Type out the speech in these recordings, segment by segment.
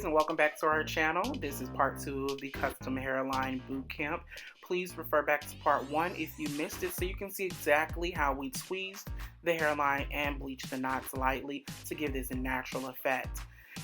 and welcome back to our channel. This is part 2 of the custom hairline boot camp. Please refer back to part 1 if you missed it so you can see exactly how we tweezed the hairline and bleached the knots lightly to give this a natural effect.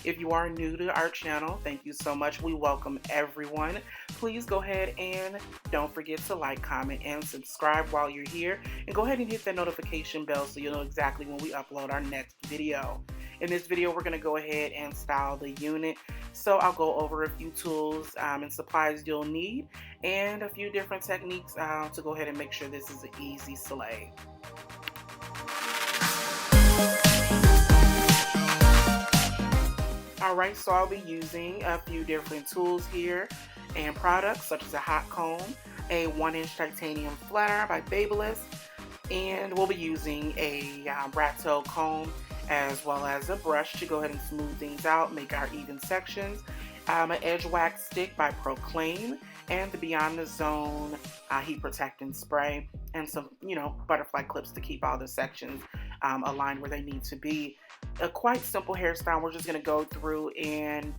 If you are new to our channel, thank you so much. We welcome everyone. Please go ahead and don't forget to like, comment, and subscribe while you're here. And go ahead and hit that notification bell so you'll know exactly when we upload our next video. In this video, we're going to go ahead and style the unit. So I'll go over a few tools and supplies you'll need and a few different techniques to go ahead and make sure this is an easy slay. Alright, so I'll be using a few different tools here and products such as a hot comb, a 1-inch titanium flat iron by Babyliss, and we'll be using a rat tail comb as well as a brush to go ahead and smooth things out, make our even sections, an edge wax stick by Proclaim, and the Beyond the Zone heat protectant spray, and some, butterfly clips to keep all the sections aligned where they need to be. A quite simple hairstyle. We're just going to go through and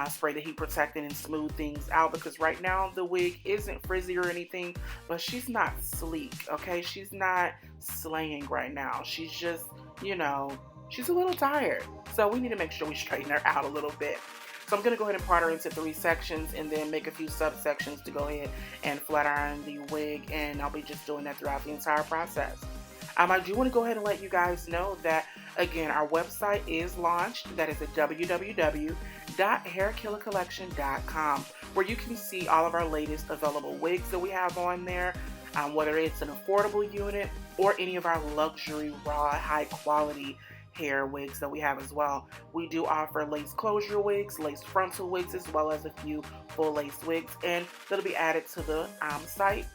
spray the heat protectant and smooth things out because right now the wig isn't frizzy or anything, but she's not sleek, okay? She's not slaying right now. She's just, she's a little tired. So we need to make sure we straighten her out a little bit. So I'm going to go ahead and part her into 3 sections and then make a few subsections to go ahead and flat iron the wig, and I'll be just doing that throughout the entire process. I do want to go ahead and let you guys know that, again, our website is launched. That is at www.hairkillercollection.com, where you can see all of our latest available wigs that we have on there, whether it's an affordable unit or any of our luxury, raw, high-quality hair wigs that we have as well. We do offer lace closure wigs, lace frontal wigs, as well as a few full lace wigs, and that'll be added to the site,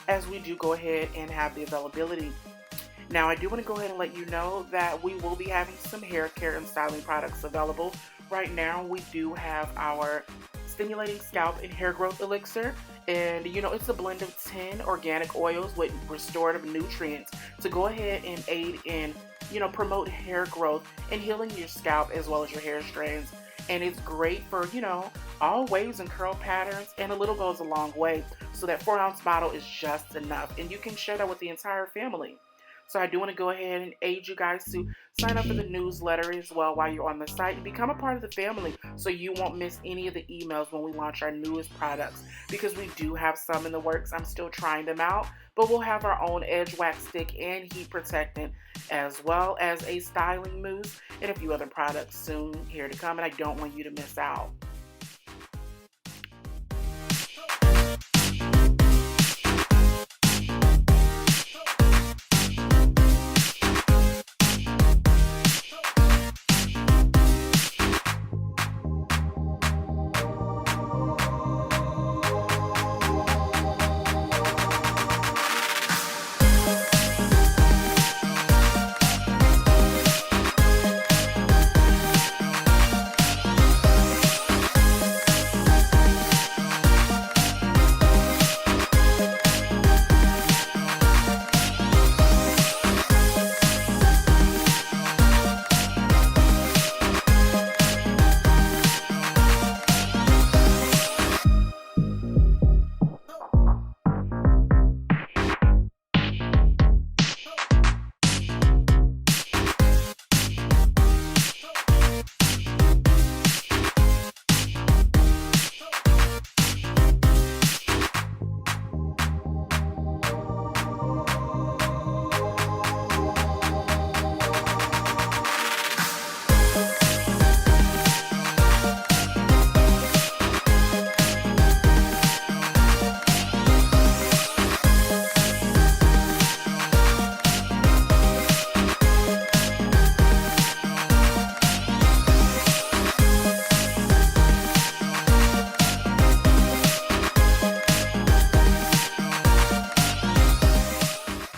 as we do go ahead and have the availability. Now, I do want to go ahead and let you know that we will be having some hair care and styling products available. Right now, we do have our Stimulating Scalp and Hair Growth Elixir, and it's a blend of 10 organic oils with restorative nutrients to go ahead and aid in promote hair growth and healing your scalp as well as your hair strands. And it's great for, all waves and curl patterns, and a little goes a long way. So that 4-ounce bottle is just enough, and you can share that with the entire family. So I do want to go ahead and aid you guys to sign up for the newsletter as well while you're on the site and become a part of the family so you won't miss any of the emails when we launch our newest products, because we do have some in the works. I'm still trying them out, but we'll have our own edge wax stick and heat protectant as well as a styling mousse and a few other products soon here to come, and I don't want you to miss out.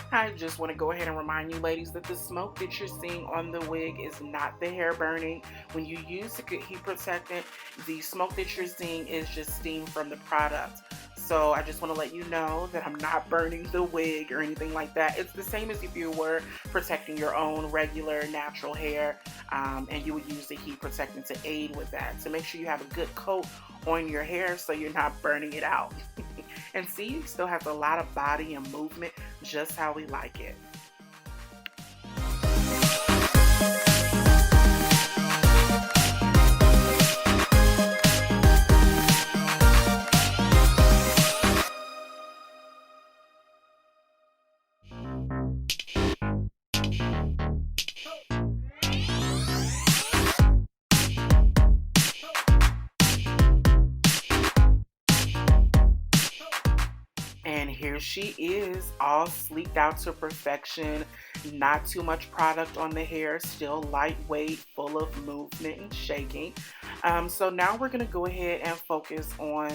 I just want to go ahead and remind you ladies that the smoke that you're seeing on the wig is not the hair burning. When you use the heat protectant, the smoke that you're seeing is just steam from the product. So I just want to let you know that I'm not burning the wig or anything like that. It's the same as if you were protecting your own regular natural hair, and you would use the heat protectant to aid with that. So make sure you have a good coat on your hair so you're not burning it out. And see, it still has a lot of body and movement, just how we like it. And here she is, all sleeked out to perfection. Not too much product on the hair, still lightweight, full of movement and shaking. So now we're gonna go ahead and focus on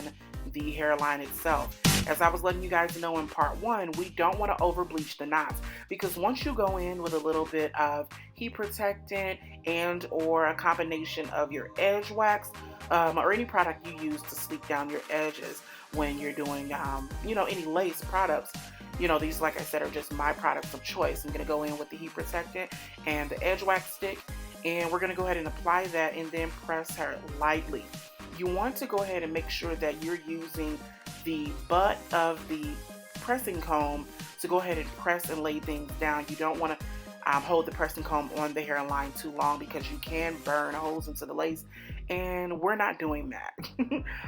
the hairline itself. As I was letting you guys know in part one, we don't want to over bleach the knots, because once you go in with a little bit of heat protectant and or a combination of your edge wax, or any product you use to sleek down your edges when you're doing any lace products, these, like I said, are just my products of choice. I'm going to go in with the heat protectant and the edge wax stick, and we're going to go ahead and apply that and then press her lightly. You want to go ahead and make sure that you're using the butt of the pressing comb to go ahead and press and lay things down. You don't want to hold the pressing comb on the hairline too long, because you can burn holes into the lace, and we're not doing that.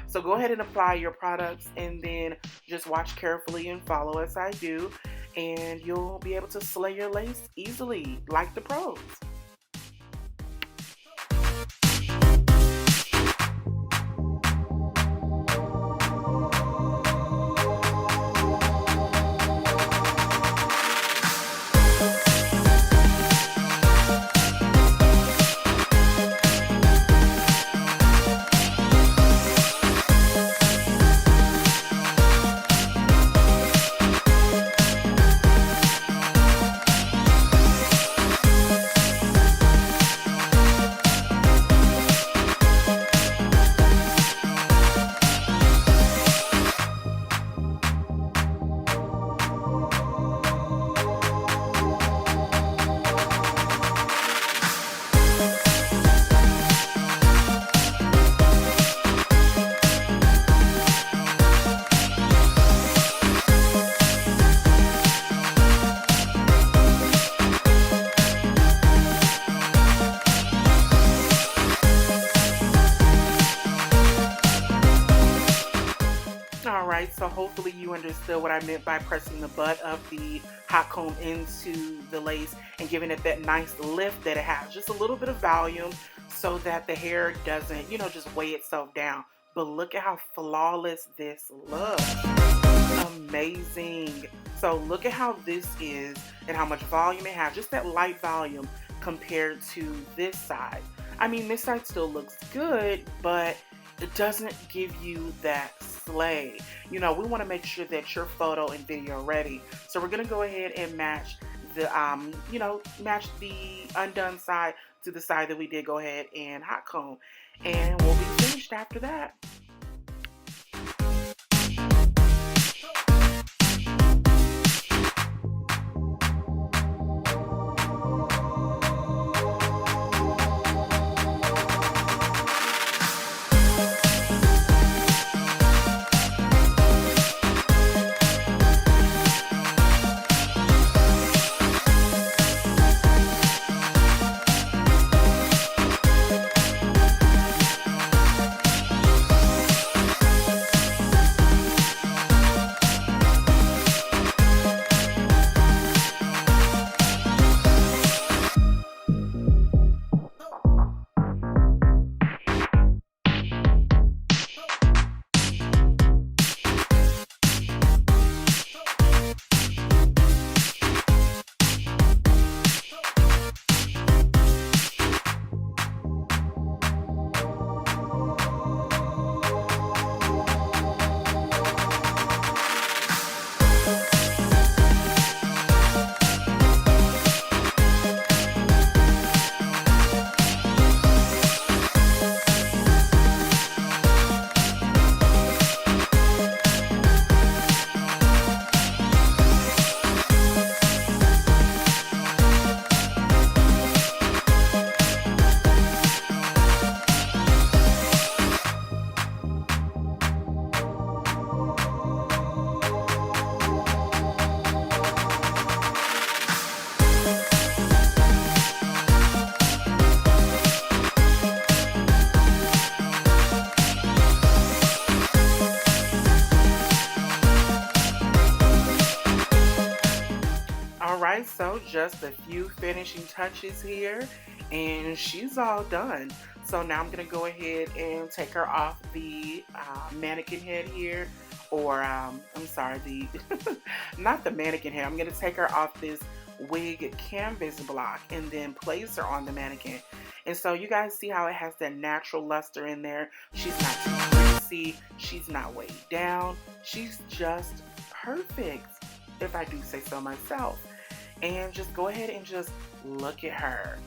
So go ahead and apply your products, and then just watch carefully and follow as I do, and you'll be able to slay your lace easily like the pros. Alright, so hopefully you understood what I meant by pressing the butt of the hot comb into the lace and giving it that nice lift that it has. Just a little bit of volume so that the hair doesn't, just weigh itself down. But look at how flawless this looks. Amazing. So look at how this is and how much volume it has. Just that light volume compared to this side. I mean, this side still looks good, but it doesn't give you that slay. We want to make sure that your photo and video ready. So we're going to go ahead and match the, match the undone side to the side that we did go ahead and hot comb. And we'll be finished after that. guys, so just a few finishing touches here and she's all done. So now I'm gonna go ahead and take her off the mannequin head here, or I'm sorry, the not the mannequin head. I'm gonna take her off this wig canvas block and then place her on the mannequin. And so you guys see how it has that natural luster in there. She's not too greasy, she's not weighed down, she's just perfect, if I do say so myself. And just go ahead and just look at her.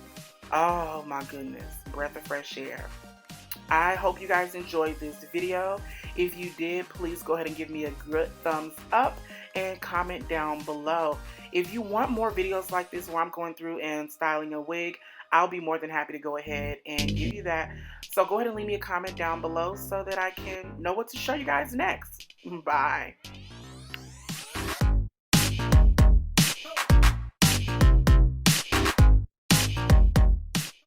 Oh my goodness, breath of fresh air. I hope you guys enjoyed this video. If you did, please go ahead and give me a good thumbs up and comment down below. If you want more videos like this where I'm going through and styling a wig, I'll be more than happy to go ahead and give you that. So go ahead and leave me a comment down below so that I can know what to show you guys next. Bye.